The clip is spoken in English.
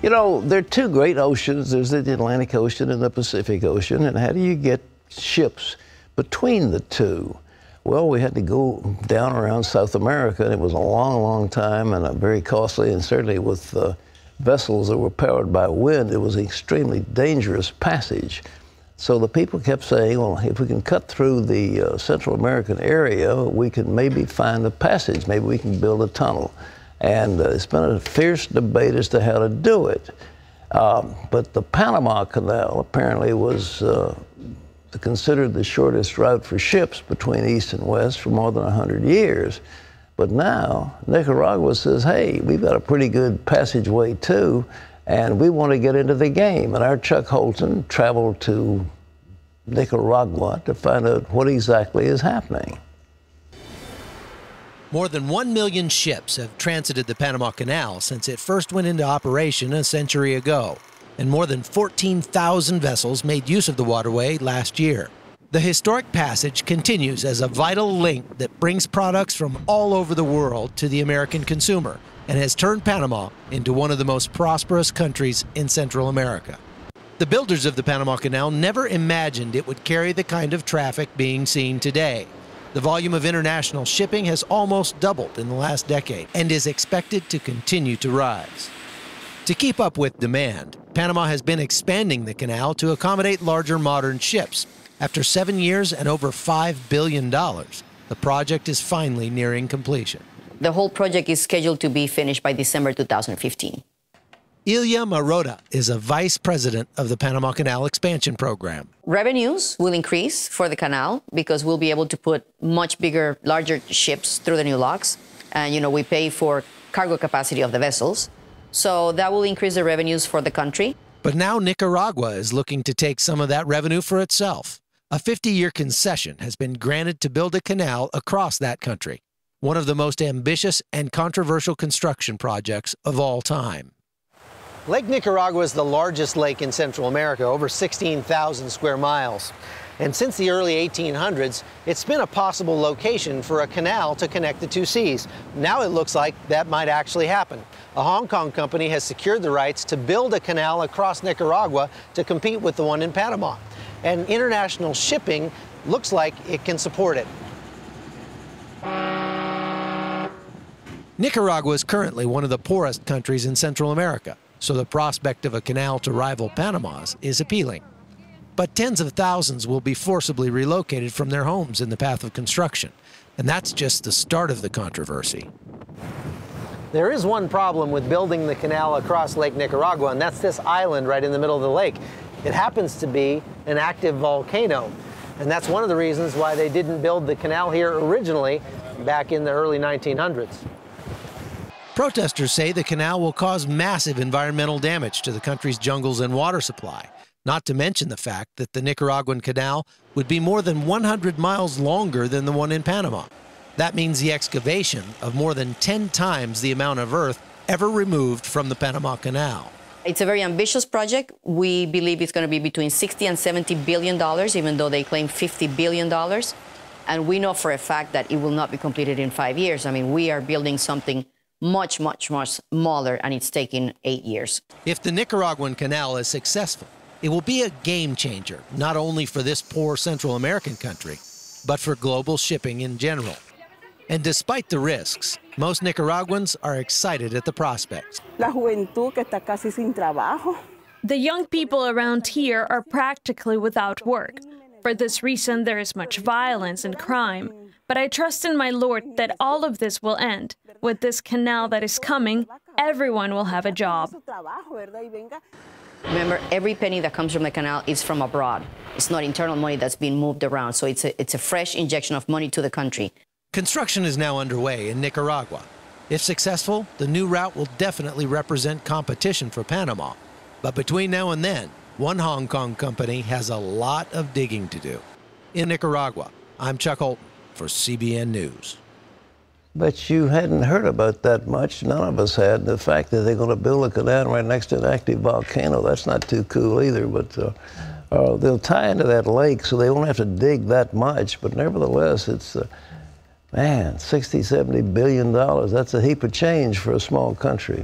You know, there are two great oceans. There's the Atlantic Ocean and the Pacific Ocean. And how do you get ships between the two? Well, we had to go down around South America, and it was a long, long time and very costly, and certainly with vessels that were powered by wind, it was an extremely dangerous passage. So the people kept saying, well, if we can cut through the Central American area, we can maybe find a passage. Maybe we can build a tunnel. And it's been a fierce debate as to how to do it. But the Panama Canal apparently was considered the shortest route for ships between east and west for more than 100 years. But now Nicaragua says, hey, we've got a pretty good passageway too, and we want to get into the game. And our Chuck Holton traveled to Nicaragua to find out what exactly is happening. More than 1 million ships have transited the Panama Canal since it first went into operation a century ago, and more than 14,000 vessels made use of the waterway last year. The historic passage continues as a vital link that brings products from all over the world to the American consumer and has turned Panama into one of the most prosperous countries in Central America. The builders of the Panama Canal never imagined it would carry the kind of traffic being seen today. The volume of international shipping has almost doubled in the last decade and is expected to continue to rise. To keep up with demand, Panama has been expanding the canal to accommodate larger modern ships. After 7 years and over $5 billion, the project is finally nearing completion. The whole project is scheduled to be finished by December 2015. Ilya Marotta is a vice president of the Panama Canal expansion program. Revenues will increase for the canal because we'll be able to put much bigger, larger ships through the new locks. And, you know, we pay for cargo capacity of the vessels. So that will increase the revenues for the country. But now Nicaragua is looking to take some of that revenue for itself. A 50-year concession has been granted to build a canal across that country, one of the most ambitious and controversial construction projects of all time. Lake Nicaragua is the largest lake in Central America, over 16,000 square miles. And since the early 1800s, it's been a possible location for a canal to connect the two seas. Now it looks like that might actually happen. A Hong Kong company has secured the rights to build a canal across Nicaragua to compete with the one in Panama. And international shipping looks like it can support it. Nicaragua is currently one of the poorest countries in Central America, so the prospect of a canal to rival Panama's is appealing. But tens of thousands will be forcibly relocated from their homes in the path of construction, and that's just the start of the controversy. There is one problem with building the canal across Lake Nicaragua, and that's this island right in the middle of the lake. It happens to be an active volcano, and that's one of the reasons why they didn't build the canal here originally back in the early 1900s. Protesters say the canal will cause massive environmental damage to the country's jungles and water supply, not to mention the fact that the Nicaraguan canal would be more than 100 miles longer than the one in Panama. That means the excavation of more than 10 times the amount of earth ever removed from the Panama Canal. It's a very ambitious project. We believe it's going to be between $60 and $70 billion, even though they claim $50 billion. And we know for a fact that it will not be completed in 5 years. I mean, we are building something much, much, much smaller, and it's taking 8 years. If the Nicaraguan Canal is successful, it will be a game changer, not only for this poor Central American country, but for global shipping in general. And despite the risks, most Nicaraguans are excited at the prospects. La juventud que está casi sin trabajo. The young people around here are practically without work. For this reason, there is much violence and crime. But I trust in my Lord that all of this will end. With this canal that is coming, everyone will have a job. Remember, every penny that comes from the canal is from abroad. It's not internal money that's being moved around. So it's a fresh injection of money to the country. Construction is now underway in Nicaragua. If successful, the new route will definitely represent competition for Panama. But between now and then, one Hong Kong company has a lot of digging to do. In Nicaragua, I'm Chuck Holton for CBN News. But you hadn't heard about that much. None of us had. The fact that they're going to build a canal right next to an active volcano, that's not too cool either. But they'll tie into that lake so they won't have to dig that much. But nevertheless, it's, man, $60, $70 billion. That's a heap of change for a small country.